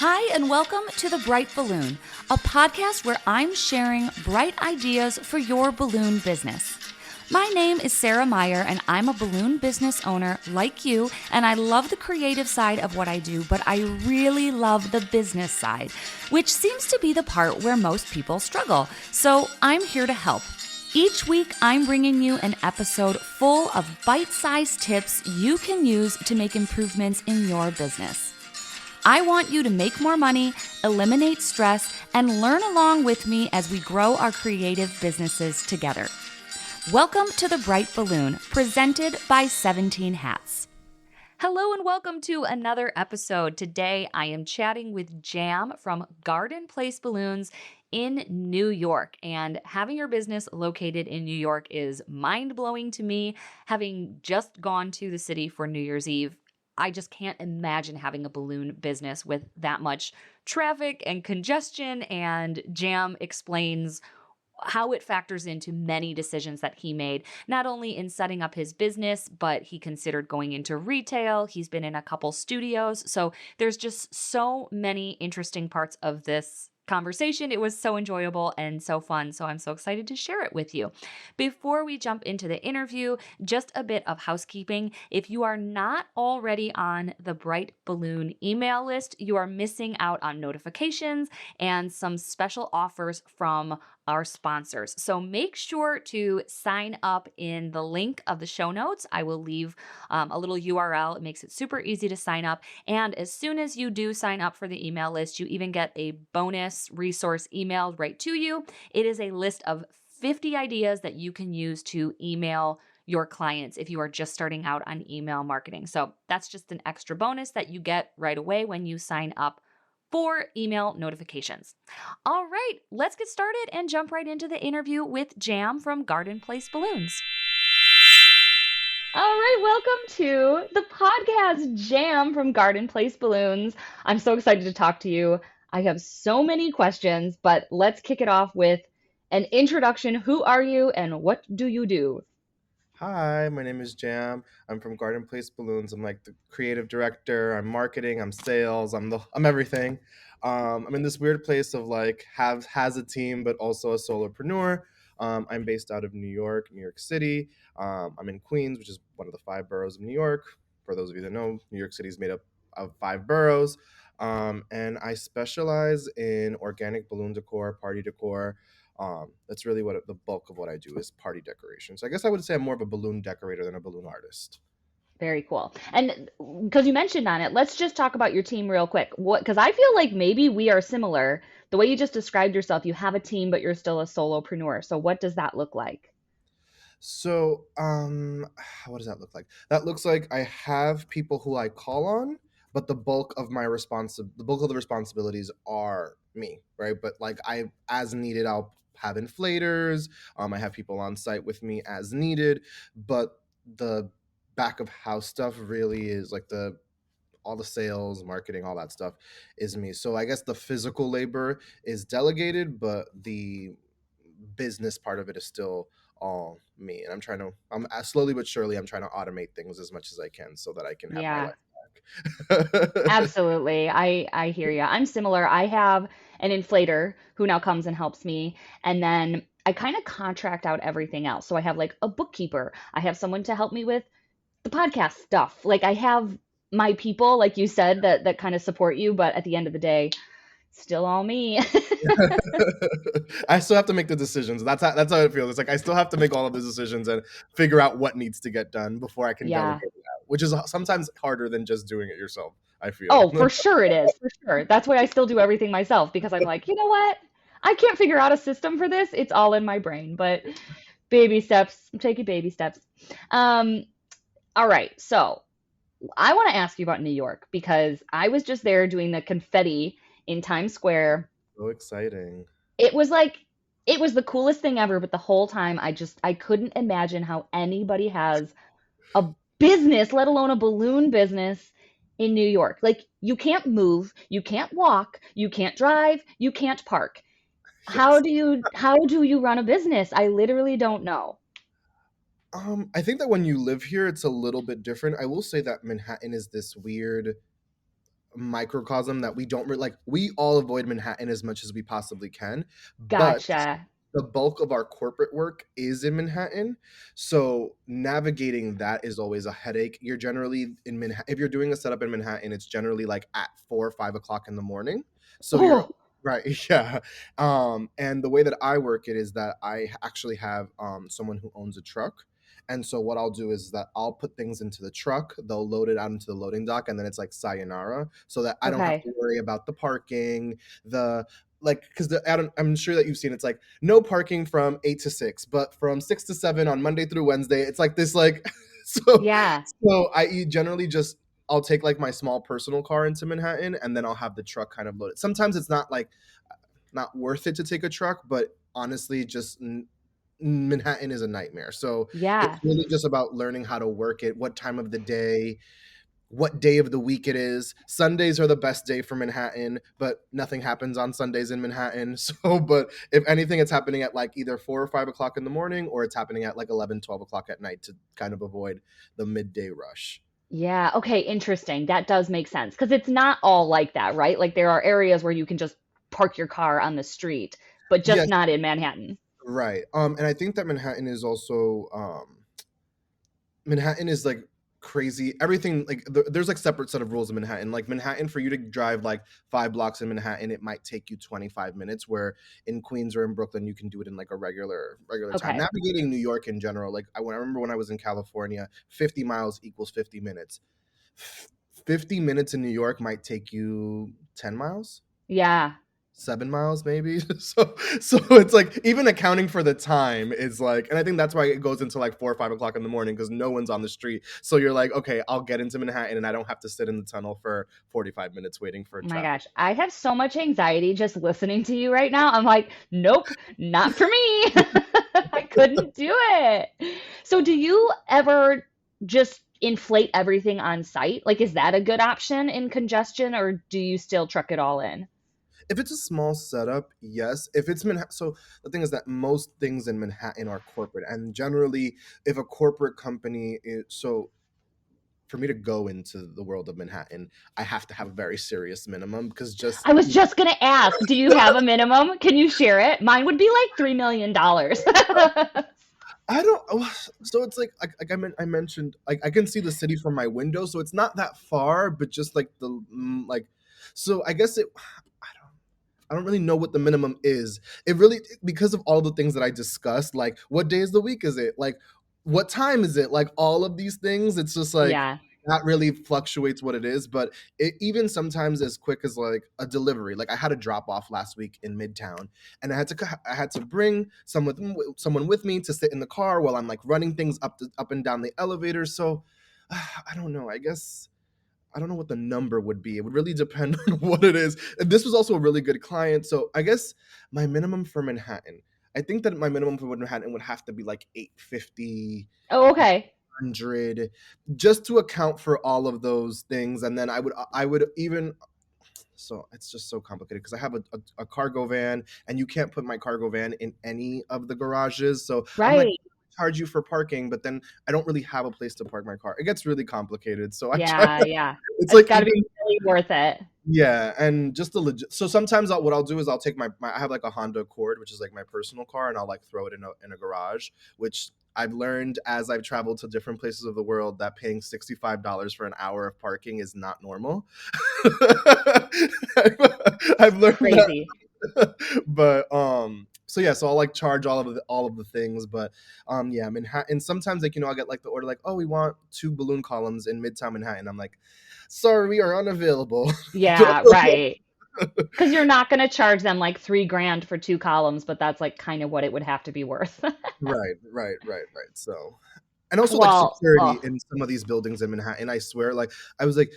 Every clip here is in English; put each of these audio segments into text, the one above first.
Hi, and welcome to The Bright Balloon, a podcast where I'm sharing bright ideas for your balloon business. My name is Sarah Meyer, and I'm a balloon business owner like you, and I love the creative side of what I do, but I really love the business side, which seems to be the part where most people struggle. So I'm here to help. Each week, I'm bringing you an episode full of bite-sized tips you can use to make improvements in your business. I want you to make more money, eliminate stress, and learn along with me as we grow our creative businesses together. Welcome to The Bright Balloon, presented by 17 Hats. Hello and welcome to another episode. Today I am chatting with Jam from Garden Place Balloons in New York. And having your business located in New York is mind-blowing to me. Having just gone to the city for New Year's Eve, I just can't imagine having a balloon business with that much traffic and congestion, and Jam explains how it factors into many decisions that he made, not only in setting up his business, but he considered going into retail. He's been in a couple studios. So there's just so many interesting parts of this conversation. It was so enjoyable and so fun. So I'm so excited to share it with you. Before we jump into the interview, just a bit of housekeeping. If you are not already on the Bright Balloon email list, you are missing out on notifications and some special offers from our sponsors. So make sure to sign up in the link of the show notes. I will leave a little URL. It makes it super easy to sign up. And as soon as you do sign up for the email list, you even get a bonus resource emailed right to you. It is a list of 50 ideas that you can use to email your clients if you are just starting out on email marketing. So that's just an extra bonus that you get right away when you sign up for email notifications. All right, let's get started and jump right into the interview with Jam from Garden Place Balloons. All right, welcome to the podcast, Jam from Garden Place Balloons. I'm so excited to talk to you. I have so many questions, but let's kick it off with an introduction. Who are you and what do you do? Hi, my name is Jam. I'm from Garden Place Balloons. I'm like the creative director. I'm marketing. I'm sales. I'm everything. I'm in this weird place of like has a team, but also a solopreneur. I'm based out of New York City. I'm in Queens, which is one of the 5 boroughs of New York. For those of you that know, New York City is made up of 5 boroughs. And I specialize in organic balloon decor, party decor. That's really what the bulk of what I do is party decoration. So I guess I would say I'm more of a balloon decorator than a balloon artist. Very cool. And because you mentioned on it, let's just talk about your team real quick. What, because I feel like maybe we are similar. The way you just described yourself, you have a team, but you're still a solopreneur. So what does that look like? So, what does that look like? That looks like I have people who I call on, but the bulk of the responsibilities are me, right? But like as needed, I'll have inflators. I have people on site with me as needed, but the back of house stuff really is like the all the sales, marketing, all that stuff is me. So I guess the physical labor is delegated, but the business part of it is still all me. And I'm slowly but surely, I'm trying to automate things as much as I can so that I can have my Yeah, life back. absolutely. I hear you. I'm similar. I have an inflator who now comes and helps me, and then I kind of contract out everything else. So I have like a bookkeeper. I have someone to help me with the podcast stuff. Like I have my people, like you said, that kind of support you, but at the end of the day, still all me. I still have to make the decisions. That's how it feels. It's like I still have to make all of the decisions and figure out what needs to get done before I can Yeah. delegate it out, which is sometimes harder than just doing it yourself, I feel. Oh, for sure it is. For sure. That's why I still do everything myself because I'm like, you know what? I can't figure out a system for this. It's all in my brain, but baby steps. I'm taking baby steps. Um, all right. So I want to ask you about New York because I was just there doing the confetti in Times Square. So exciting. It was like, it was the coolest thing ever, but the whole time I couldn't imagine how anybody has a business, let alone a balloon business in New York. Like you can't move, you can't walk, you can't drive, you can't park. Yes. How do you run a business? I literally don't know. I think that when you live here, it's a little bit different. I will say that Manhattan is this weird microcosm that we don't like. We all avoid Manhattan as much as we possibly can, but Gotcha. the bulk of our corporate work is in Manhattan. So navigating that is always a headache. You're generally in Manhattan. If you're doing a setup in Manhattan, it's generally like at 4 or 5 o'clock in the morning. So you're Oh, right. Yeah. And the way that I work it is that I actually have someone who owns a truck. And so what I'll do is that I'll put things into the truck, they'll load it out into the loading dock, and then it's like sayonara, so that I don't have okay. to worry about the parking, the like, because I'm sure that you've seen it's like no parking from 8 to 6, but from 6 to 7 on Monday through Wednesday, it's like this like so Yeah. so I generally just I'll take like my small personal car into Manhattan, and then I'll have the truck kind of loaded. Sometimes it's not like not worth it to take a truck, but honestly, just Manhattan is a nightmare. So it's Yeah. really just about learning how to work it, what time of the day, what day of the week it is. Sundays are the best day for Manhattan, but nothing happens on Sundays in Manhattan. So, but if anything, it's happening at like either 4 or 5 o'clock in the morning, or it's happening at like 11, 12 o'clock at night to kind of avoid the midday rush. Yeah. Okay. Interesting. That does make sense because it's not all like that, right? Like there are areas where you can just park your car on the street, but just Yes, not in Manhattan. right. And I think that Manhattan is also Manhattan is like crazy. Everything like there's like separate set of rules in Manhattan. Like Manhattan, for you to drive like 5 blocks in Manhattan, it might take you 25 minutes. Where in Queens or in Brooklyn, you can do it in like a regular time. Okay. Navigating New York in general, like I remember when I was in California, 50 miles equals 50 minutes. 50 minutes in New York might take you 10 miles. Yeah. 7 miles maybe. So it's like even accounting for the time is like, and I think that's why it goes into like 4 or 5 o'clock in the morning, because no one's on the street. So you're like, okay, I'll get into Manhattan and I don't have to sit in the tunnel for 45 minutes waiting for Oh my traffic. gosh, I have so much anxiety just listening to you right now. I'm like, nope, not for me. I couldn't do it. So, do you ever just inflate everything on site? Like, is that a good option in congestion, or do you still truck it all in? If it's a small setup, yes. If it's Manhattan, so the thing is that most things in Manhattan are corporate, and generally, if a corporate company is so. For me to go into the world of Manhattan, I have to have a very serious minimum, because just I was just gonna ask, do you have a minimum? Can you share it? Mine would be like $3 million. I don't. So it's like I mentioned, like I can see the city from my window, so it's not that far, but just like the like. So I guess it. I don't. I don't really know what the minimum is. It really, because of all the things that I discussed, like what day is the week is it? Like what time is it? Like all of these things, it's just like Yeah. that really fluctuates what it is. But it even sometimes as quick as like a delivery. Like I had a drop off last week in Midtown, and I had to bring someone with me to sit in the car while I'm like running things up and down the elevator. So I don't know. I guess I don't know what the number would be. It would really depend on what it is. And this was also a really good client. So I guess my minimum for Manhattan, I think that my minimum for Manhattan would have to be like 850, Oh, okay. 100, just to account for all of those things. And then I would even, so it's just so complicated because I have a cargo van, and you can't put my cargo van in any of the garages. So I'm like, Right. charge you for parking, but then I don't really have a place to park my car. It gets really complicated. So I try. Yeah, yeah. It's It's like got to be even really worth it. yeah, and just the legit. So sometimes what I'll do is I'll take my I have like a Honda Accord, which is like my personal car, and I'll like throw it in a garage, which I've learned as I've traveled to different places of the world that paying $65 for an hour of parking is not normal. I've learned that, Crazy. but so yeah, so I'll like charge all of the things, but yeah, Manhattan. Sometimes like I'll get like the order like, oh, we want 2 balloon columns in Midtown Manhattan. I'm like, sorry, we are unavailable. Yeah, right. Because you're not going to charge them like 3 grand for 2 columns, but that's like kind of what it would have to be worth. Right, right, right, right. So, and also like Well, security oh, in some of these buildings in Manhattan. I swear, like I was like,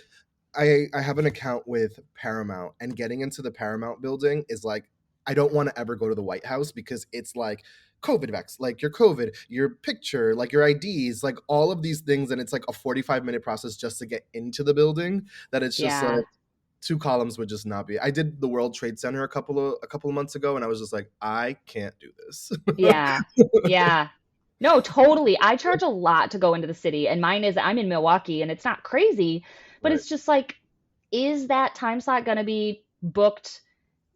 I have an account with Paramount, and getting into the Paramount building is like, I don't want to ever go to the White House, because it's like COVID vax, like your COVID, your picture, like your IDs, like all of these things, and it's like a 45-minute process just to get into the building. That it's just like yeah, 2 columns would just not be. I did the World Trade Center a couple of months ago, and I was just like, I can't do this. yeah, yeah. No, totally. I charge a lot to go into the city, and mine is I'm in Milwaukee, and it's not crazy, but Right. it's just like is that time slot going to be booked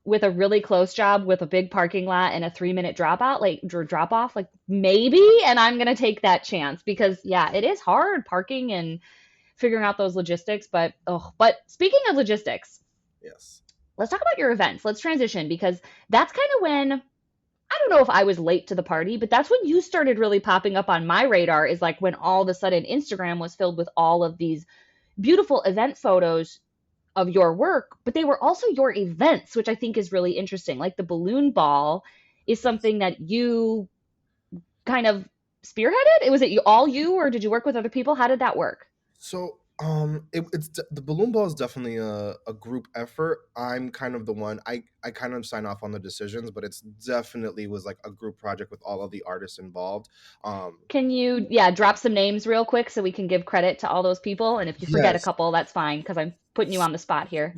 with a really close job with a big parking lot and a 3 minute dropout, like drop off? Like maybe, and I'm going to take that chance because yeah, it is hard parking and figuring out those logistics. But speaking of logistics, Yes. let's talk about your events. Let's transition because that's kind of when I don't know if I was late to the party, but that's when you started really popping up on my radar, is like when all of a sudden Instagram was filled with all of these beautiful event photos of your work, but they were also your events, which I think is really interesting. Like the balloon ball is Yes. something that you kind of spearheaded. Was it all you, or did you work with other people? How did that work? So, the balloon ball is definitely a group effort. I'm kind of the one, I kind of sign off on the decisions, but it's definitely was like a group project with all of the artists involved. Um, Can you, yeah, drop some names real quick so we can give credit to all those people? And if you forget a yes. couple, that's fine because I'm putting you on the spot here.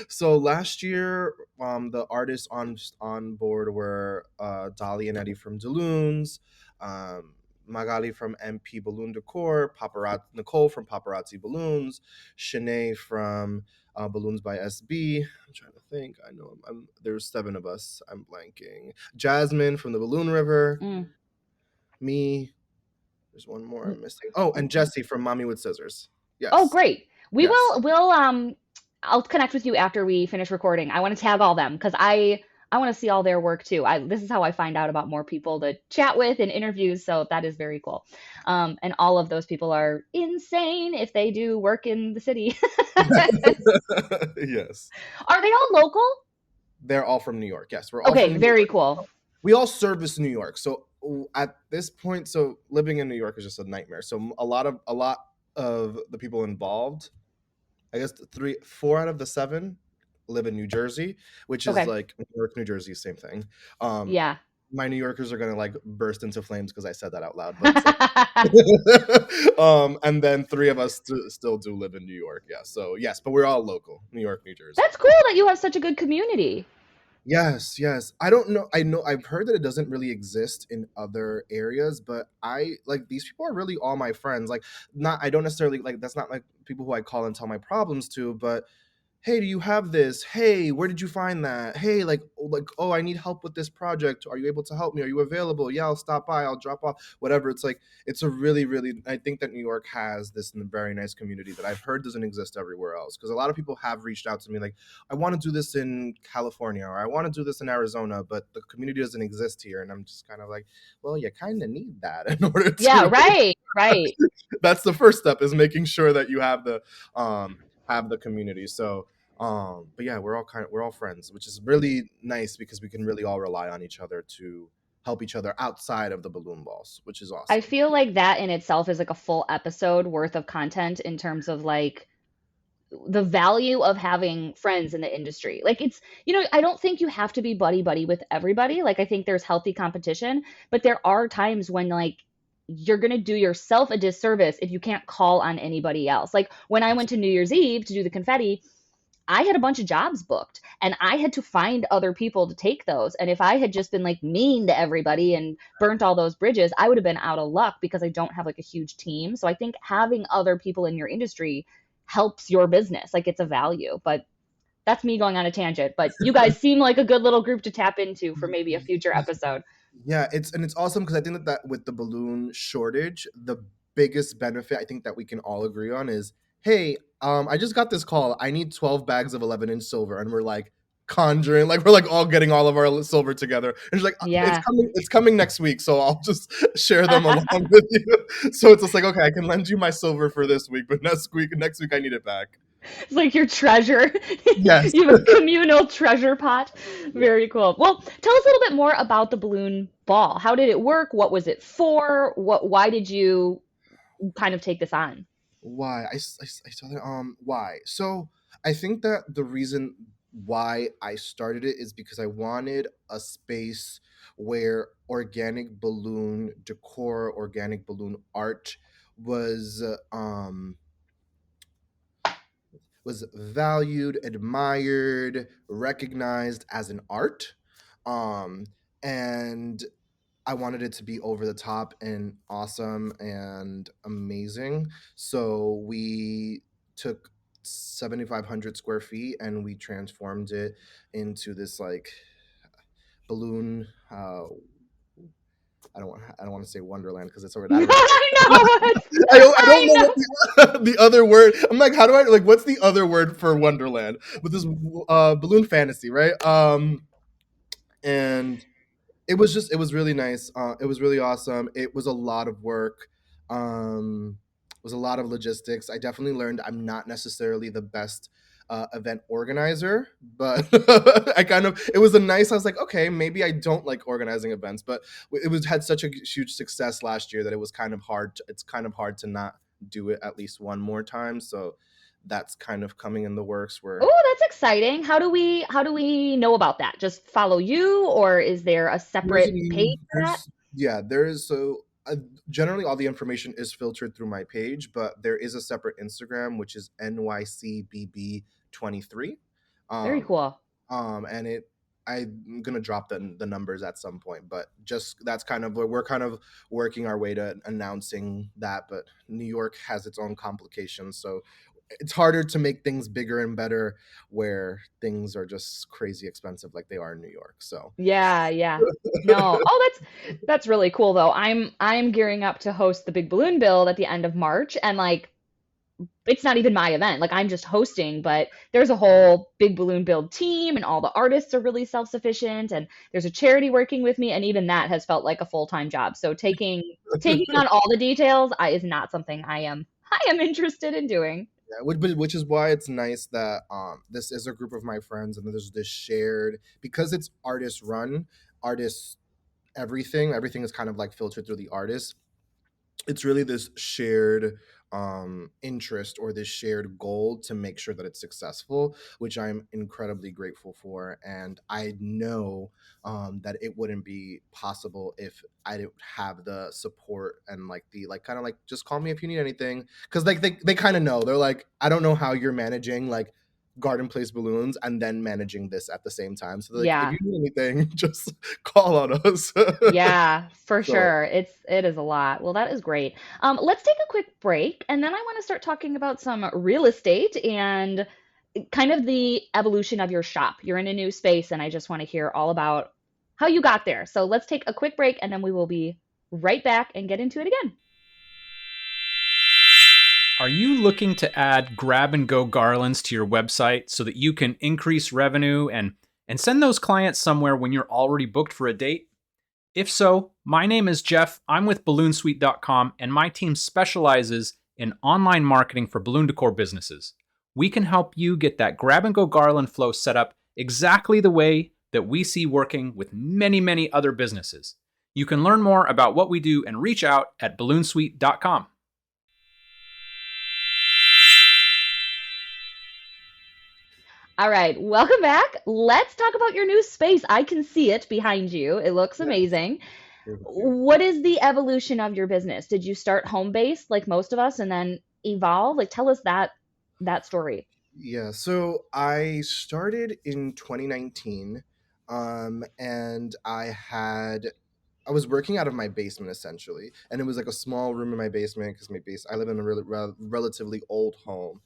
So last year, the artists on board were Dolly and Eddie from Balloons, um, Magali from MP Balloon Decor, Paparazzi Nicole from Paparazzi Balloons, Shanae from Balloons by SB. I'm trying to think. I know there's seven of us. I'm blanking. Jasmine from the Balloon River. Mm. Me. There's one more I'm missing. Oh, and Jesse from Mommy with Scissors. Oh, Yes. great. We Yes. will we'll I'll connect with you after we finish recording. I want to tag all them because I want to see all their work too. This is how I find out about more people to chat with and interviews, so that is very cool. And all of those people are insane if they do work in the city. Yes. Are they all local? They're all from New York. Yes, we're all Okay, from New very York. cool. We all service New York. So at this point, so living in New York is just a nightmare. So a lot of the people involved, I guess four out of the seven live in New Jersey, which is Okay. like New York, New Jersey, same thing. Um, Yeah. my New Yorkers are gonna like burst into flames because I said that out loud, but it's like, and then three of us still do live in New York. Yeah. So yes, but we're all local, New York, New Jersey. That's cool that you have such a good community. Yes, yes. I don't know. I know I've heard that it doesn't really exist in other areas, but I like these people are really all my friends. Like not I don't necessarily like that's not like people who I call and tell my problems to, but hey, do you have this? Hey, where did you find that? Hey, oh, I need help with this project. Are you able to help me? Are you available? Yeah, I'll stop by. I'll drop off. Whatever. It's like it's a really, really. I think that New York has this very nice community that I've heard doesn't exist everywhere else. Because a lot of people have reached out to me like, I want to do this in California or I want to do this in Arizona, but the community doesn't exist here, and I'm just kind of like, well, you kind of need that in order Yeah, to. right, right. That's the first step is making sure that you have the community. So but yeah, we're all friends, which is really nice because we can really all rely on each other to help each other outside of the balloon balls, which is I awesome. feel like that in itself is like a full episode worth of content in terms of like the value of having friends in the industry. Like I don't think you have to be buddy buddy with everybody. Like I think there's healthy competition, but there are times when like you're going to do yourself a disservice if you can't call on anybody else. Like when I went to New Year's Eve to do the confetti, I had a bunch of jobs booked and I had to find other people to take those. And if I had just been like mean to everybody and burnt all those bridges, I would have been out of luck because I don't have like a huge team. So I think having other people in your industry helps your business. Like it's a value. But that's me going on a tangent. But you guys seem like a good little group to tap into for maybe a future episode. Yeah, it's awesome because I think that with the balloon shortage, the biggest benefit I think that we can all agree on is, hey, I just got this call. I need 12 bags of 11-inch silver, and we're like conjuring, like we're like all getting all of our silver together. And she's like, Yeah. it's coming next week, so I'll just share them along with you. So it's just like, okay, I can lend you my silver for this week, but next week I need it back. It's like your treasure. Yes. You have a communal treasure pot. Yeah. Very cool. Well, tell us a little bit more about the balloon ball. How did it work? What was it for? Why did you kind of take this on? Why I saw that why so I think that the reason why I started it is because I wanted a space where organic balloon decor, organic balloon art was was valued, admired, recognized as an art. um and I wanted it to be over the top and awesome and amazing. So we took 7,500 square feet, and we transformed it into this like balloon. I don't want to say Wonderland because it's already. I don't know. I know it. I don't I know know. what the other word. I'm like, how do I like? What's the other word for Wonderland? But this balloon fantasy, right? And it was really nice. It was really awesome. It was a lot of work. It was a lot of logistics. I definitely learned I'm not necessarily the best event organizer, but it was a nice. I was like, okay, maybe I don't like organizing events, but it was had such a huge success last year that it was kind of hard. It's kind of hard to not do it at least one more time. So that's kind of coming in the works. Where Oh, that's exciting. How do we know about that? Just follow you, or is there a There's separate page an for that? there is generally all the information is filtered through my page, but there is a separate Instagram which is NYCBB23. Very Um, cool. and I'm gonna drop the numbers at some point, but just that's kind of where we're kind of working our way to announcing that. But New York has its own complications, so it's harder to make things bigger and better where things are just crazy expensive like they are in New York. So Yeah, yeah. No. Oh, that's really cool though. I'm gearing up to host the Big Balloon Build at the end of March, and like it's not even my event. Like I'm just hosting, but there's a whole Big Balloon Build team and all the artists are really self-sufficient and there's a charity working with me, and even that has felt like a full-time job. So taking on all the details is not something I am interested in doing. yeah, which is why it's nice that this is a group of my friends and there's this shared because it's artist run, artists everything is kind of like filtered through the artist. It's really this shared interest or this shared goal to make sure that it's successful, which I'm incredibly grateful for. And I know that it wouldn't be possible if I didn't have the support and like the like kind of like just call me if you need anything, because like they kind of know. They're like, I don't know how you're managing like garden place balloons and then managing this at the same time, so they're like, if Yeah. you need anything just call on us. Yeah, for So sure. It is a lot. Well, that is great. Let's take a quick break, and then I want to start talking about some real estate and kind of the evolution of your shop. You're in a new space, and I just want to hear all about how you got there. So let's take a quick break, and then we will be right back and get into it again. Are you looking to add grab and go garlands to your website so that you can increase revenue and send those clients somewhere when you're already booked for a date? If so, my name is Jeff. I'm with balloonsuite.com, and my team specializes in online marketing for balloon decor businesses. We can help you get that grab and go garland flow set up exactly the way that we see working with many, many other businesses. You can learn more about what we do and reach out at balloonsuite.com. All right, welcome back. Let's talk about your new space. I can see it behind you. It looks yeah, amazing. thank you. What is the evolution of your business? Did you start home based like most of us and then evolve? Like tell us that story. Yeah, so I started in 2019, and I was working out of my basement essentially, and it was like a small room in my basement because I live in a relatively old home.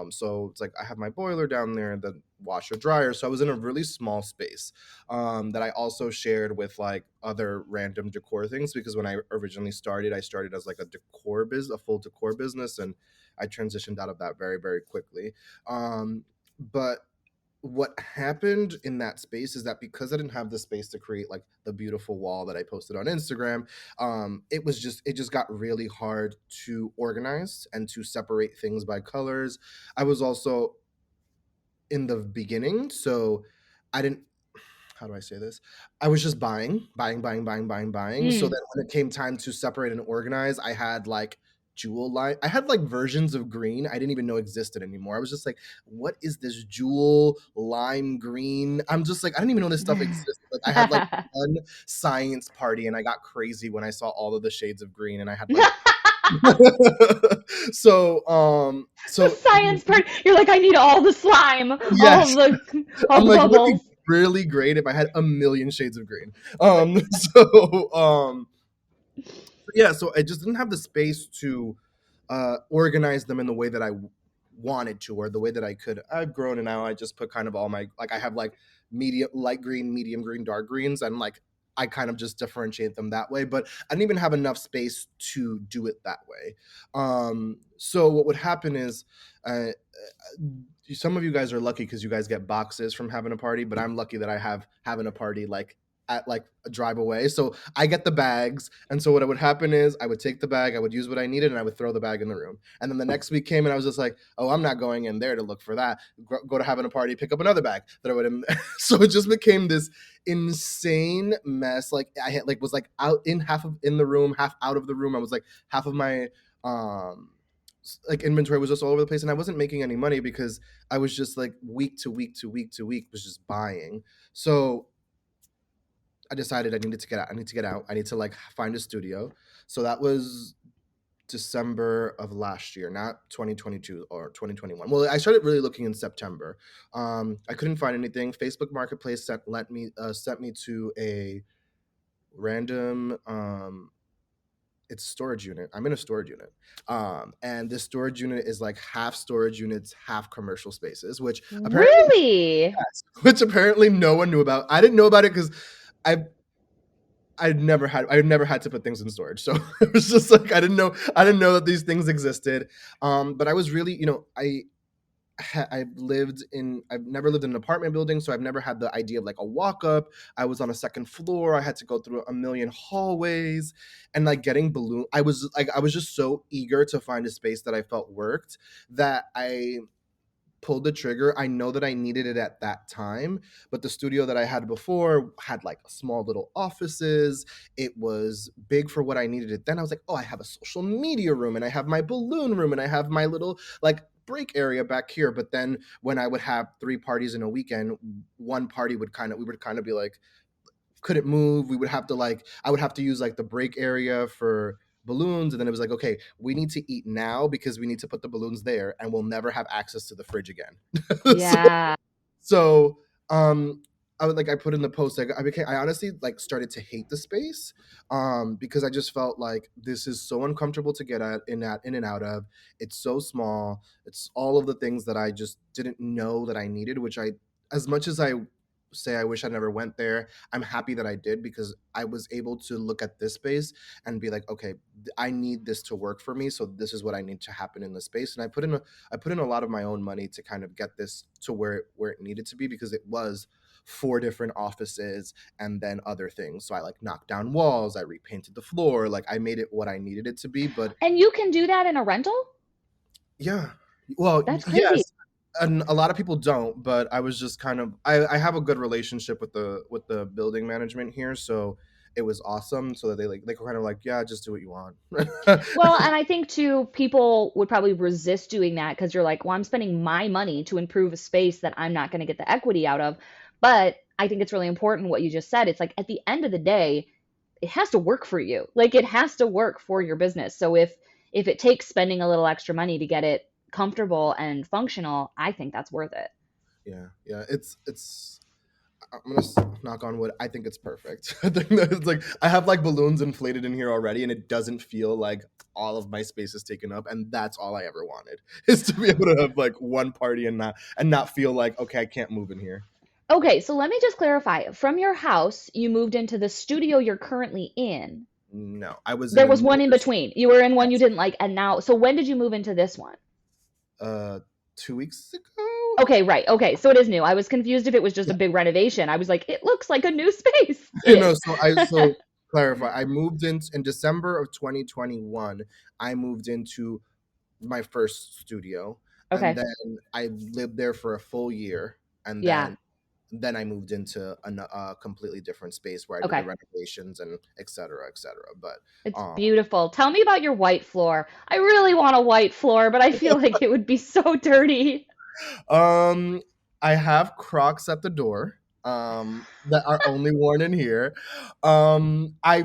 So it's like I have my boiler down there, the washer dryer. So I was in a really small space, that I also shared with like other random decor things because when I originally started, I started as like a full decor business, and I transitioned out of that very, very quickly. But what happened in that space is that because I didn't have the space to create like the beautiful wall that I posted on Instagram, it just got really hard to organize and to separate things by colors. I was also in the beginning, so I didn't how do I say this? I was just buying. So Mm. then when it came time to separate and organize, I had like jewel line. I had like versions of green I didn't even know existed anymore. I was just like, what is this jewel lime green? I'm just like, I didn't even know this stuff existed. Like I had like one science party and I got crazy when I saw all of the shades of green and I had like The so science part. You're like, I need all the slime, yes, all I'm the like, it would be bubbles. really great if I had a million shades of green. So yeah, so I just didn't have the space to organize them in the way that I wanted to, or the way that I could. I've grown, and now I just put kind of all my, like, I have like medium, light green, medium green, dark greens, and like I kind of just differentiate them that way. But I didn't even have enough space to do it that way. So what would happen is, some of you guys are lucky because you guys get boxes from Having a Party, but I'm lucky that I have Having a Party like at like a drive away. So I get the bags. And so what would happen is I would take the bag, I would use what I needed, and I would throw the bag in the room. And then the next week came and I was just like, oh, I'm not going in there to look for that. Go to Having a Party, pick up another bag, throw it in. So it just became this insane mess. Like I had like was like out in half of in the room, half out of the room. I was like half of my like inventory was just all over the place, and I wasn't making any money because I was just like week to week to week to week was just buying. So I decided I needed to get out. I need to get out. I need to like find a studio. So that was December of last year, not 2022 or 2021. Well, I started really looking in September. I couldn't find anything. Facebook Marketplace sent me to a random it's storage unit. I'm in a storage unit. And this storage unit is like half storage units, half commercial spaces, which apparently, Really? yes, which apparently no one knew about. I didn't know about it because I'd never had to put things in storage. So it was just like I didn't know that these things existed. But I was really, I've never lived in an apartment building, so I've never had the idea of like a walk up. I was on a second floor. I had to go through a million hallways and like getting balloon. I was just so eager to find a space that I felt worked that I pulled the trigger. I know that I needed it at that time, but the studio that I had before had like small little offices. It was big for what I needed it. Then I was like, oh, I have a social media room, and I have my balloon room, and I have my little like break area back here. But then when I would have 3 parties in a weekend, one party would we would kind of be like, couldn't move. We would have to like, I would have to use like the break area for balloons. And then it was like, okay, we need to eat now because we need to put the balloons there, and we'll never have access to the fridge again. Yeah. So I put in the post, like I honestly like started to hate the space because I just felt like this is so uncomfortable to get in and out of. It's so small. It's all of the things that I just didn't know that I needed, which as much as I say I wish I never went there, I'm happy that I did because I was able to look at this space and be like, okay, I need this to work for me, so this is what I need to happen in the space. And I put in a lot of my own money to kind of get this to where it needed to be, because it was 4 different offices and then other things. So I like knocked down walls, I repainted the floor, like I made it what I needed it to be. But And you can do that in a rental? yeah, well, That's crazy. yes. And a lot of people don't, but I was just kind of I have a good relationship with the building management here, so it was awesome. So that they kind of like, yeah, just do what you want. Well, and I think too, people would probably resist doing that because you're like, well, I'm spending my money to improve a space that I'm not going to get the equity out of. But I think it's really important what you just said. It's like at the end of the day, it has to work for you. Like it has to work for your business. So if it takes spending a little extra money to get it comfortable and functional, I think that's worth it. Yeah, it's I'm gonna knock on wood. I think it's perfect. I think that it's like I have like balloons inflated in here already, and it doesn't feel like all of my space is taken up. And that's all I ever wanted, is to be able to have like one party and not feel like, okay, I can't move in here. Okay, so let me just clarify. From your house, you moved into the studio you're currently in. No, I was. There was one in between. You were in one you didn't like, and now, so when did you move into this one? 2 weeks ago. Okay, right. Okay, so it is new. I was confused if it was just a big renovation. I was like, it looks like a new space. So clarify. I moved in December of 2021. I moved into my first studio, Okay. and then I lived there for a full year, and Yeah. then I moved into a completely different space where I did Okay. the renovations and et cetera, et cetera. But It's beautiful. Tell me about your white floor. I really want a white floor, but I feel like it would be so dirty. I have Crocs at the door that are only worn in here. I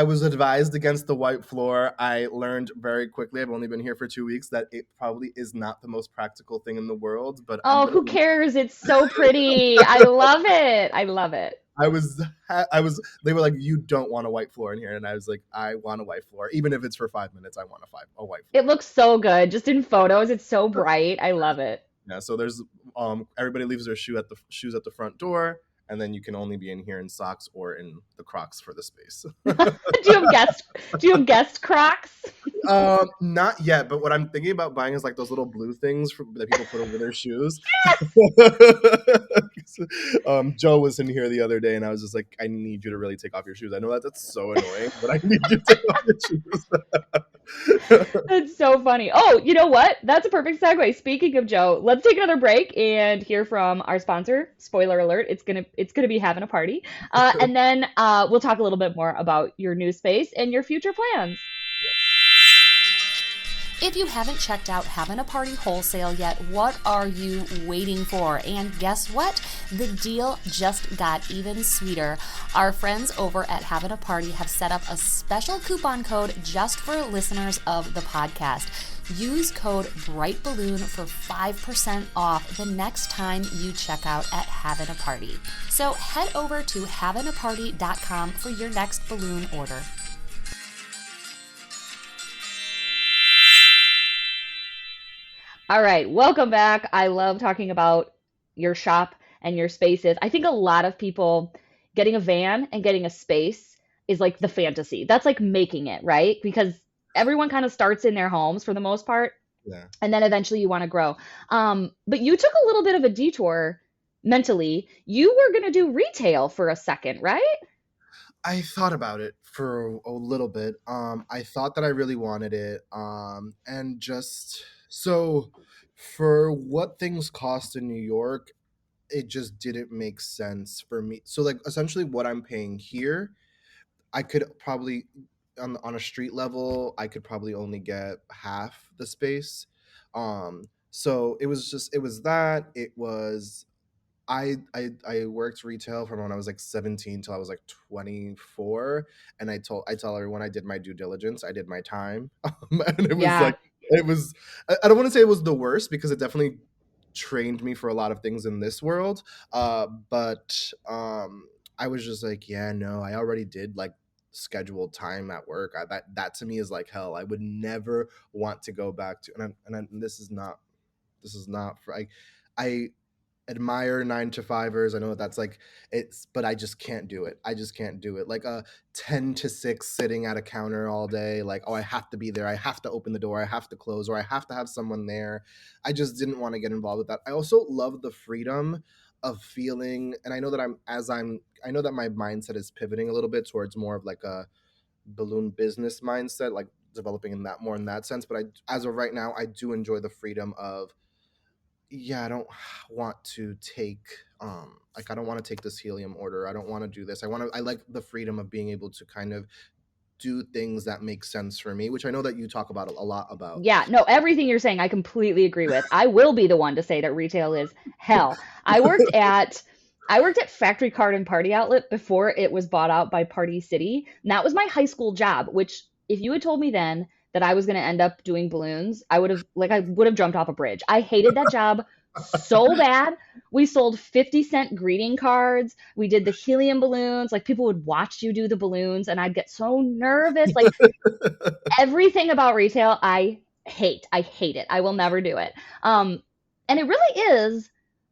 was advised against the white floor. I learned very quickly, I've only been here for 2 weeks, that it probably is not the most practical thing in the world. But Oh, who cares? It's so pretty. I love it. I love it. I was, they were like, you don't want a white floor in here. And I was like, I want a white floor. Even if it's for 5 minutes, I want a white It floor. looks so good. Just in photos, it's so bright. I love it. Yeah. So there's, everybody leaves their shoes at the front door. And then you can only be in here in socks or in the Crocs for the space. Do you have guest Crocs? Not yet, but what I'm thinking about buying is like those little blue things that people put over their shoes. Joe was in here the other day, and I was just like, "I need you to really take off your shoes. I know that's so annoying, but I need you to take off your shoes." That's so funny. Oh, you know what? That's a perfect segue. Speaking of Joe, let's take another break and hear from our sponsor. Spoiler alert, it's gonna be Having a Party. And then we'll talk a little bit more about your new space and your future plans. If you haven't checked out Havin A Party Wholesale yet, what are you waiting for? And guess what? The deal just got even sweeter. Our friends over at Havin A Party have set up a special coupon code just for listeners of the podcast. Use code BRIGHTBALLOON for 5% off the next time you check out at Havin A Party. So head over to havinaparty.com for your next balloon order. All right, welcome back. I love talking about your shop and your spaces. I think a lot of people getting a van and getting a space is like the fantasy. That's like making it, right? Because everyone kind of starts in their homes for the most part, Yeah. and then eventually you want to grow. But you took a little bit of a detour mentally. You were going to do retail for a second, right? I thought about it for a little bit. I thought that I really wanted it. And just so for what things cost in New York, it just didn't make sense for me. So like essentially what I'm paying here, I could probably on a street level, I could probably only get half the space. So it was that it was I worked retail from when I was like 17 till I was like 24, and I tell everyone I did my due diligence, I did my time, and it was Yeah. like it was I don't want to say it was the worst because it definitely trained me for a lot of things in this world, but I was just like, yeah, no, I already did like scheduled time at work. That to me is like hell. I would never want to go back to, and this is not for I admire 9 to 5ers. I know that's like it's, but I just can't do it. I just can't do it. Like a 10 to 6 sitting at a counter all day. Like, oh, I have to be there. I have to open the door. I have to close, or I have to have someone there. I just didn't want to get involved with that. I also love the freedom of feeling, and I know that I know that my mindset is pivoting a little bit towards more of like a balloon business mindset, like developing in that more in that sense. But as of right now, I do enjoy the freedom of, yeah, I don't want to take like I don't want to take this helium order. I don't want to do this. I like the freedom of being able to kind of do things that make sense for me, which I know that you talk about a lot about. Yeah, no, everything you're saying, I completely agree with. I will be the one to say that retail is hell. I worked at I worked at Factory Card and Party Outlet before it was bought out by Party City. And that was my high school job, which if you had told me then that I was going to end up doing balloons, I would have jumped off a bridge. I hated that job so bad. We sold 50-cent greeting cards. We did the helium balloons. Like people would watch you do the balloons and I'd get so nervous. Like everything about retail I hate. I hate it. I will never do it. And it really is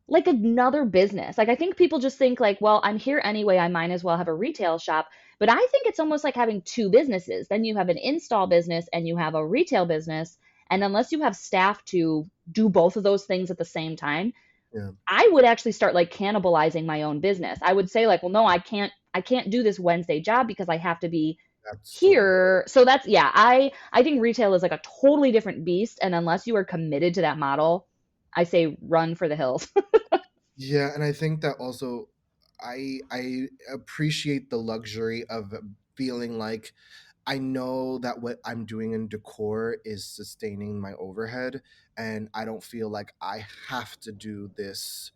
like another business. Like I think people just think like, well, I'm here anyway, I might as well have a retail shop. But I think it's almost like having two businesses. Then you have an install business and you have a retail business. And unless you have staff to do both of those things at the same time, Yeah, I would actually start like cannibalizing my own business. I would say like, well, no, I can't do this Wednesday job because I have to be that's totally. here. So that's yeah, I think retail is like a totally different beast, and unless you are committed to that model, I say run for the hills. Yeah, and I think that also I appreciate the luxury of feeling like I know that what I'm doing in decor is sustaining my overhead, and I don't feel like I have to do this.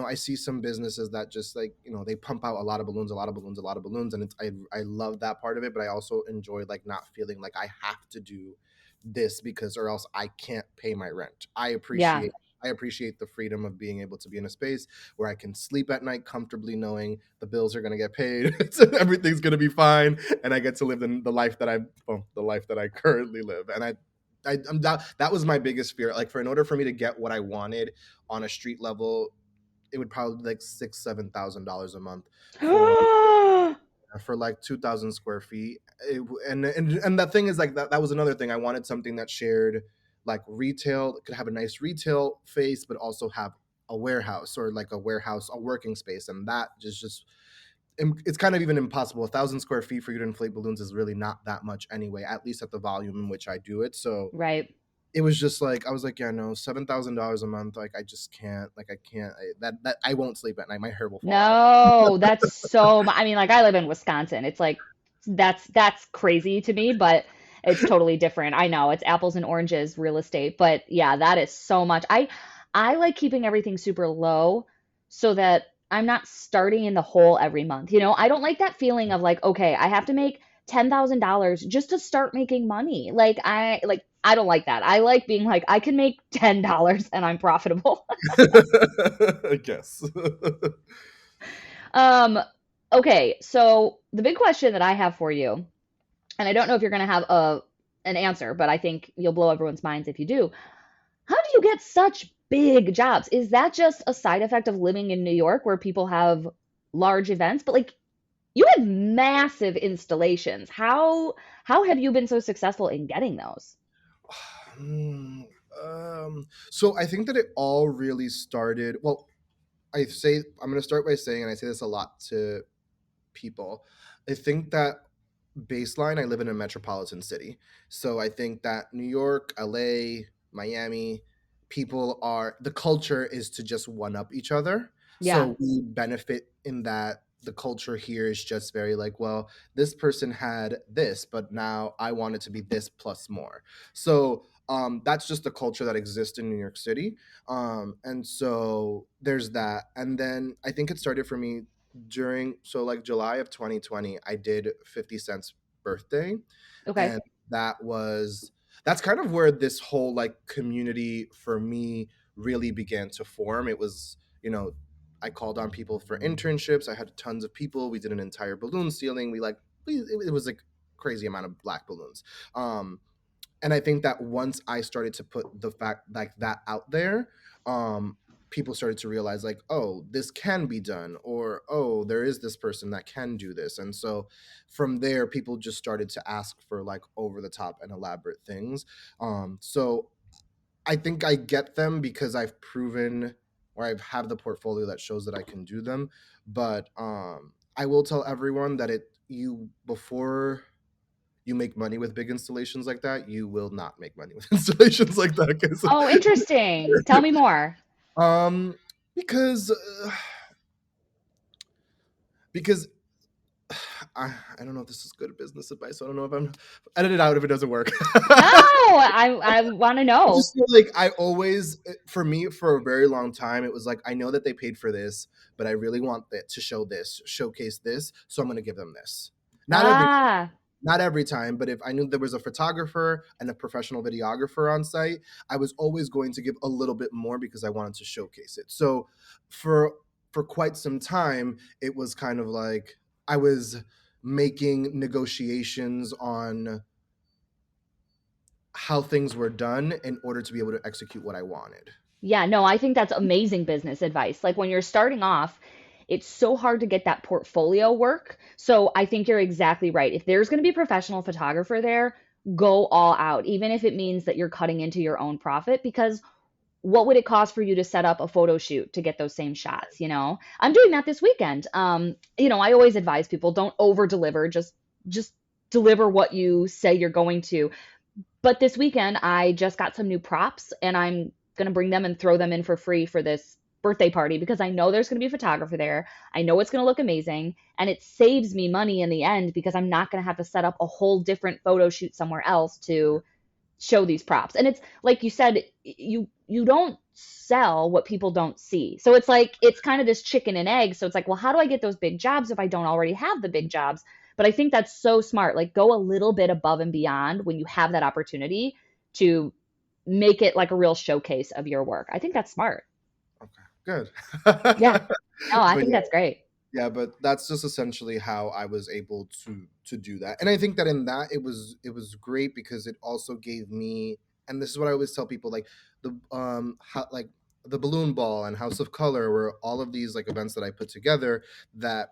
I see some businesses that just like, they pump out a lot of balloons, a lot of balloons, a lot of balloons, and I love that part of it, but I also enjoy like not feeling like I have to do this because or else I can't pay my rent. Yeah. I appreciate the freedom of being able to be in a space where I can sleep at night comfortably, knowing the bills are going to get paid, everything's going to be fine, and I get to live the life that the life that I currently live. And that was my biggest fear. Like, in order for me to get what I wanted on a street level, it would probably be like $6,000-7,000 a month for like 2,000 square feet. And the thing is, like, that was another thing. I wanted something that shared like retail, could have a nice retail face, but also have a warehouse, or like a warehouse, a working space. And that just it's kind of even impossible. 1,000 square feet for you to inflate balloons is really not that much anyway, at least at the volume in which I do it. So Right. it was just like, I was like, yeah, no, $7,000 a month. Like, I just can't, like, that I won't sleep at night. My hair will fall out. No, that's so, I mean, like I live in Wisconsin. It's like that's crazy to me, but it's totally different. I know it's apples and oranges real estate, but yeah, that is so much. I like keeping everything super low so that I'm not starting in the hole every month. You know, I don't like that feeling of like, okay, I have to make $10,000 just to start making money. I don't like that. I like being like I can make $10 and I'm profitable. I guess. Um, okay, so the big question that I have for you, and I don't know if you're going to have an answer, but I think you'll blow everyone's minds if you do. How do you get such big jobs? Is that just a side effect of living in New York where people have large events? But like you have massive installations. How have you been so successful in getting those? Hmm, so I think that it all really started. Well, I'm going to start by saying, and I say this a lot to people, I think that baseline, I live in a metropolitan city. So I think that New York, LA, Miami, the culture is to just one up each other. Yeah. So we benefit in that the culture here is just very like, well, this person had this, but now I want it to be this plus more. So that's just the culture that exists in New York City. And so there's that. And then I think it started for me like July of 2020, I did 50 Cent's birthday. Okay. And that's kind of where this whole like community for me really began to form. It was, I called on people for internships. I had tons of people. We did an entire balloon ceiling. It was like crazy amount of black balloons. And I think that once I started to put the fact like that out there, people started to realize like, oh, this can be done, or oh, there is this person that can do this. And so from there, people just started to ask for like over the top and elaborate things. So I think I get them because I've proven, or I've had the portfolio that shows that I can do them. But I will tell everyone that before you make money with big installations like that, you will not make money with installations like that. Oh, interesting. Tell me more. Because I don't know if this is good business advice. So I don't know if I'm edit it out if it doesn't work. No, I want to know. Just feel like for me, for a very long time, it was like, I know that they paid for this, but I really want it to showcase this. So I'm going to give them this. Not every time, but if I knew there was a photographer and a professional videographer on site, I was always going to give a little bit more because I wanted to showcase it. So for quite some time, it was kind of like I was making negotiations on how things were done in order to be able to execute what I wanted. Yeah, no, I think that's amazing business advice. Like when you're starting off, it's so hard to get that portfolio work. So I think you're exactly right. If there's going to be a professional photographer there, go all out, even if it means that you're cutting into your own profit, because what would it cost for you to set up a photo shoot to get those same shots? You know, I'm doing that this weekend. I always advise people don't over deliver, just deliver what you say you're going to. But this weekend, I just got some new props and I'm going to bring them and throw them in for free for this birthday party because I know there's going to be a photographer there. I know it's going to look amazing and it saves me money in the end because I'm not going to have to set up a whole different photo shoot somewhere else to show these props. And it's like you said, you don't sell what people don't see. So it's like, it's kind of this chicken and egg. So it's like, well, how do I get those big jobs if I don't already have the big jobs? But I think that's so smart. Like go a little bit above and beyond when you have that opportunity to make it like a real showcase of your work. I think that's smart. Okay, good. Yeah. No, I But think that's great. yeah, but that's just essentially how I was able to do that. And I think that in that it was great because it also gave me, and this is what I always tell people, like the how, like the balloon ball and House of Color were all of these like events that I put together that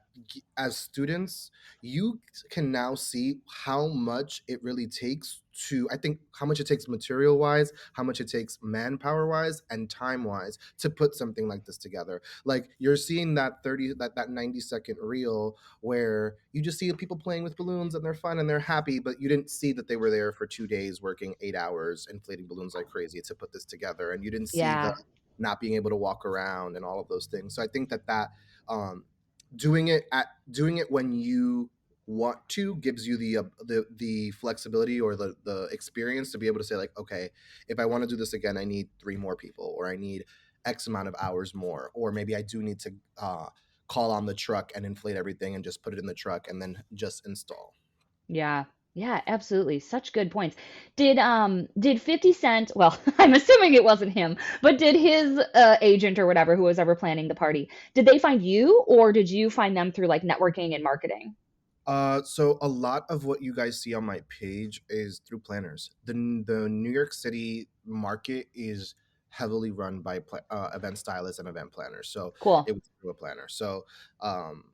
as students you can now see how much it really takes to, I think, how much it takes material wise, how much it takes manpower wise and time wise to put something like this together. Like you're seeing that 90-second reel where you just see people playing with balloons and they're fun and they're happy, but you didn't see that they were there for 2 days working 8 hours inflating balloons like crazy to put this together, and you didn't see the Yeah. not being able to walk around and all of those things. So I think that um doing it when you want to gives you the flexibility or the experience to be able to say like, okay, if I want to do this again, I need 3 more people, or I need X amount of hours more, or maybe I do need to call on the truck and inflate everything and just put it in the truck and then just install. Yeah. Yeah, absolutely. Such good points. Did 50 Cent, well, I'm assuming it wasn't him, but did his agent or whatever who was ever planning the party, did they find you or did you find them through like networking and marketing? So a lot of what you guys see on my page is through planners. The New York City market is heavily run by event stylists and event planners. So Cool. it was through a planner. So um,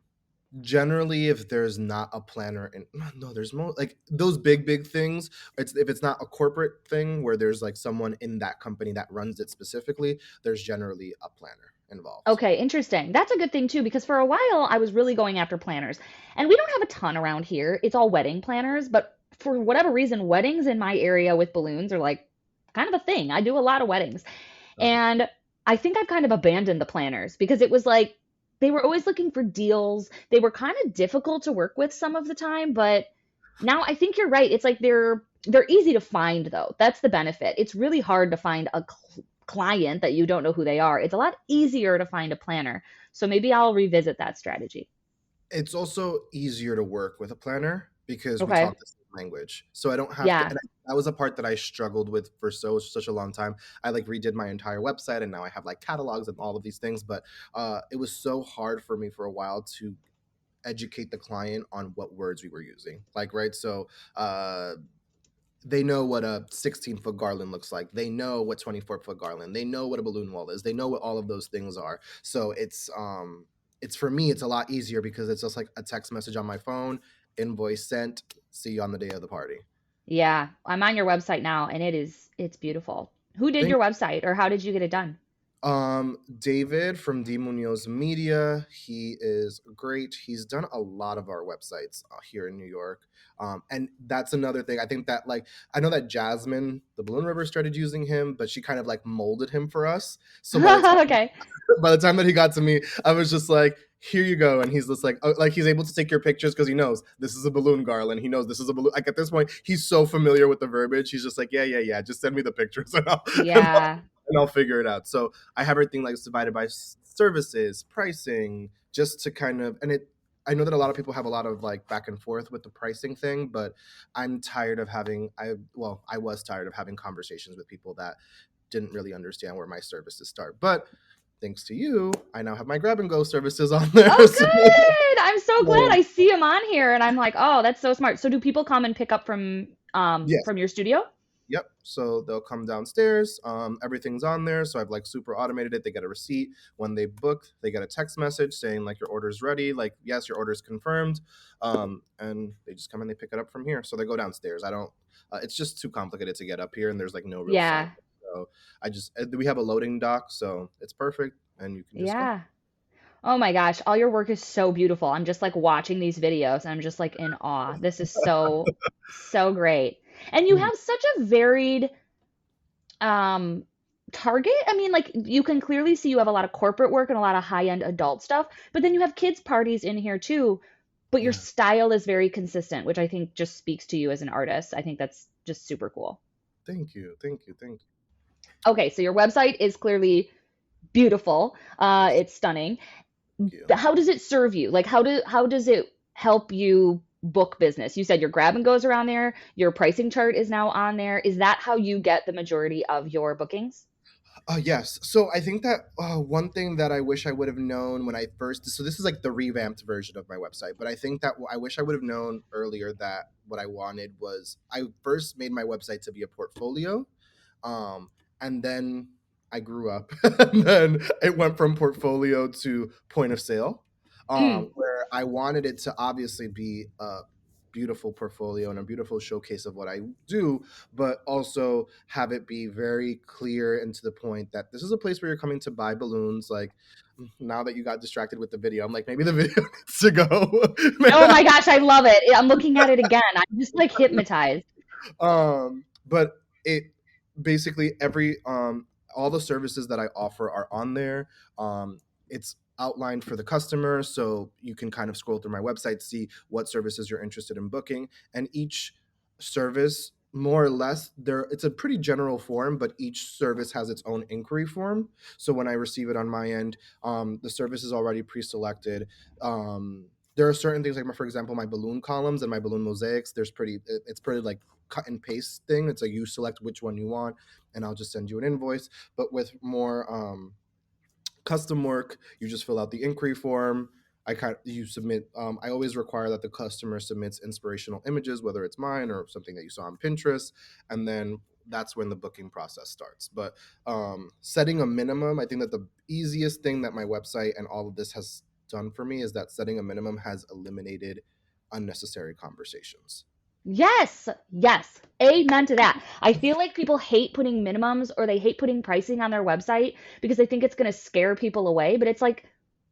generally, if there's not a planner, and no, there's more like those big things. It's if it's not a corporate thing where there's like someone in that company that runs it specifically, there's generally a planner involved. Okay, interesting. That's a good thing too, because for a while I was really going after planners. And we don't have a ton around here. It's all wedding planners, but for whatever reason, weddings in my area with balloons are like kind of a thing. I do a lot of weddings. So And I think I've kind of abandoned the planners because it was like they were always looking for deals. They were kind of difficult to work with some of the time, but now I think you're right. It's like they're easy to find though. That's the benefit. It's really hard to find a client that you don't know who they are. It's a lot easier to find a planner. So maybe I'll revisit that strategy. it's also easier to work with a planner because we Okay. talk the same language. So I don't have to, Yeah. that was a part that I struggled with for such a long time. I like redid my entire website and now I have like catalogs and all of these things, but it was so hard for me for a while to educate the client on what words we were using. Like, right? So they know what a 16-foot garland looks like. They know what 24-foot garland. They know what a balloon wall is. They know what all of those things are. So it's for me it's a lot easier because it's just like a text message on my phone, invoice sent, see you on the day of the party. Yeah. I'm on your website now and it's beautiful. Who did Thank your website or how did you get it done? David from D Munoz Media. He is great. He's done a lot of our websites here in New York. And that's another thing. I think that like I know that Jasmine, the Balloon River, started using him, but she kind of like molded him for us. So Okay. by the time that he got to me, I was just like, here you go. And he's just like, oh, like he's able to take your pictures because he knows this is a balloon garland. He knows this is a balloon. Like at this point, he's so familiar with the verbiage. He's just like, yeah. Just send me the pictures Yeah. and I'll figure it out. So I have everything like divided by services, pricing, just to kind of, and it, I know that a lot of people have a lot of like back and forth with the pricing thing, but I'm tired of having, I was tired of having conversations with people that didn't really understand where my services start. But thanks to you, I now have my grab and go services on there. Oh, So, good. I'm so glad so, I see him on here and I'm like, "Oh, that's so smart." So do people come and pick up yes. from your studio? Yep. So they'll come downstairs. Everything's on there. So I've like super automated it. They get a receipt when they book. They get a text message saying like your order's ready. Like yes, your order's confirmed. And they just come and they pick it up from here. So they go downstairs. I don't. It's just too complicated to get up here, and there's like no real sidewalk. Yeah. So I just we have a loading dock, so it's perfect, and you can just go. Yeah. Oh my gosh, all your work is so beautiful. I'm just like watching these videos and I'm just like in awe. This is so, so great. And you Mhm. have such a varied um target. I mean, like you can clearly see you have a lot of corporate work and a lot of high-end adult stuff, but then you have kids parties in here too, but your Yeah. style is very consistent, which I think just speaks to you as an artist. I think that's just super cool. Thank you. Thank you. Thank Okay, so your website is clearly beautiful. It's stunning. you. How does it serve you? Like how does it help you book business? You said your grab and goes around there, your pricing chart is now on there. Is that how you get the majority of your bookings? Yes. So I think that one thing that I wish I would have known when I first, so this is like the revamped version of my website, but I think that I wish I would have known earlier that what I wanted was, I first made my website to be a portfolio. Um, and then I grew up and then it went from portfolio to point of sale, Mm. where I wanted it to obviously be a beautiful portfolio and a beautiful showcase of what I do, but also have it be very clear and to the point that this is a place where you're coming to buy balloons. Like, now that you got distracted with the video, I'm like, maybe the video needs to go. Oh my gosh, I love it. I'm looking at it again. I'm just like hypnotized. But it basically all the services that I offer are on there. It's outlined for the customer, so you can kind of scroll through my website, see what services you're interested in booking, and each service, more or less, it's a pretty general form, but each service has its own inquiry form. So when I receive it on my end, the service is already pre-selected. There are certain things, like, for example, my balloon columns and my balloon mosaics. It's pretty like cut and paste thing. It's like you select which one you want, and I'll just send you an invoice. But with more custom work, you just fill out the inquiry form. You submit. I always require that the customer submits inspirational images, whether it's mine or something that you saw on Pinterest, and then that's when the booking process starts. But setting a minimum, I think that the easiest thing that my website and all of this has done for me is that setting a minimum has eliminated unnecessary conversations. Yes, yes. Amen to that. I feel like people hate putting minimums or they hate putting pricing on their website because they think it's going to scare people away. But it's like,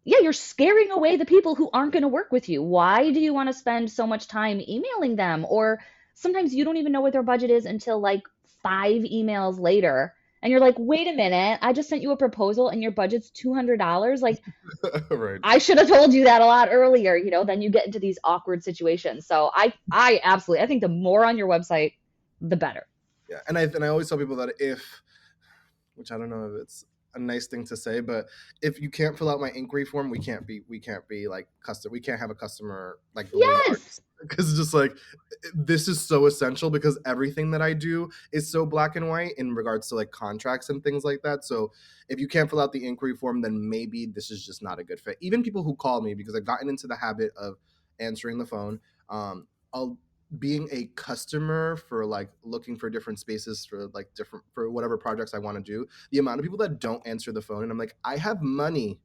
yeah, you're scaring away the people who aren't going to work with you. Why do you want to spend so much time emailing them? Or sometimes you don't even know what their budget is until like 5 emails later. And you're like, wait a minute, I just sent you a proposal and your budget's $200. Like, Right. I should have told you that a lot earlier, then you get into these awkward situations. So I absolutely, I think the more on your website, the better. Yeah. And I always tell people that which I don't know if it's a nice thing to say, but if you can't fill out my inquiry form, we can't be like custom. We can't have a customer like the way that Yes. because it's just like, this is so essential because everything that I do is so black and white in regards to like contracts and things like that. So if you can't fill out the inquiry form, then maybe this is just not a good fit. Even people who call me, because I've gotten into the habit of answering the phone, I'll being a customer for like looking for different spaces for like different for whatever projects I want to do, the amount of people that don't answer the phone, and I'm like, I have money.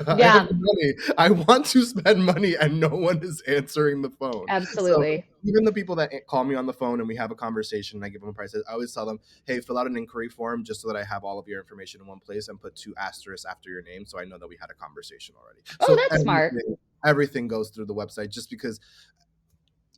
I Yeah, have money. I want to spend money and no one is answering the phone. So absolutely. even the people that call me on the phone and we have a conversation and I give them a price, I always tell them, hey, fill out an inquiry form just so that I have all of your information in one place and put 2 asterisks after your name so I know that we had a conversation already. Oh, So that's smart. everything goes through the website, just because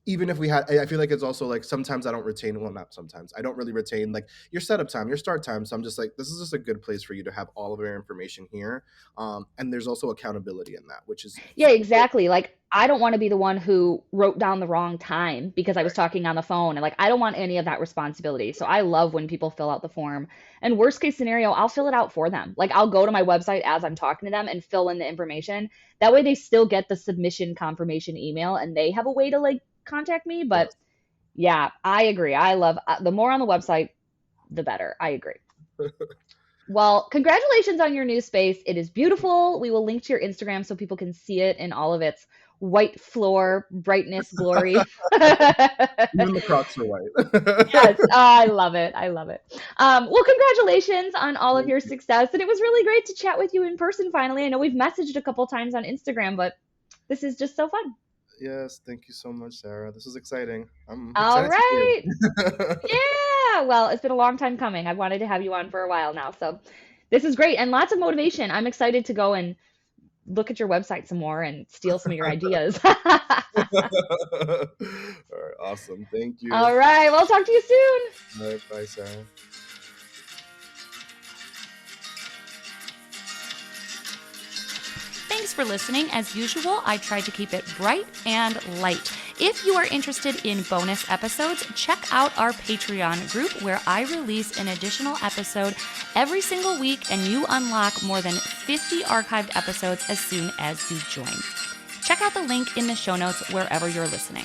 even if I feel like it's also like sometimes I don't retain, well, not sometimes, I don't really retain like your setup time, your start time. So I'm just like, this is just a good place for you to have all of your information here. And there's also accountability in that, which is Yeah, exactly. Like, I don't want to be the one who wrote down the wrong time because I was talking on the phone. And like, I don't want any of that responsibility. So I love when people fill out the form. And worst case scenario, I'll fill it out for them. Like, I'll go to my website as I'm talking to them and fill in the information. That way they still get the submission confirmation email and they have a way to like contact me. But yeah, I agree. I love the more on the website, the better. I agree. Well, congratulations on your new space. It is beautiful. We will link to your Instagram so people can see it in all of its white floor, brightness, glory. even the Crocs are white. Yes, I love it. I love it. Well, congratulations on all of your success. And it was really great to chat with you in person finally. I know we've messaged a couple times on Instagram, but this is just so fun. Yes, thank you so much, Sarah. This is exciting. I'm All excited to right. hear. Yeah. Well, it's been a long time coming. I've wanted to have you on for a while now. So this is great and lots of motivation. I'm excited to go and look at your website some more and steal some of your ideas. All right, awesome. Thank you. All right. Well, talk to you soon. All right, bye, Sarah. Thanks for listening. As usual, I tried to keep it bright and light. If you are interested in bonus episodes, check out our Patreon group where I release an additional episode every single week and you unlock more than 50 archived episodes as soon as you join. Check Check out the link in the show notes wherever you're listening.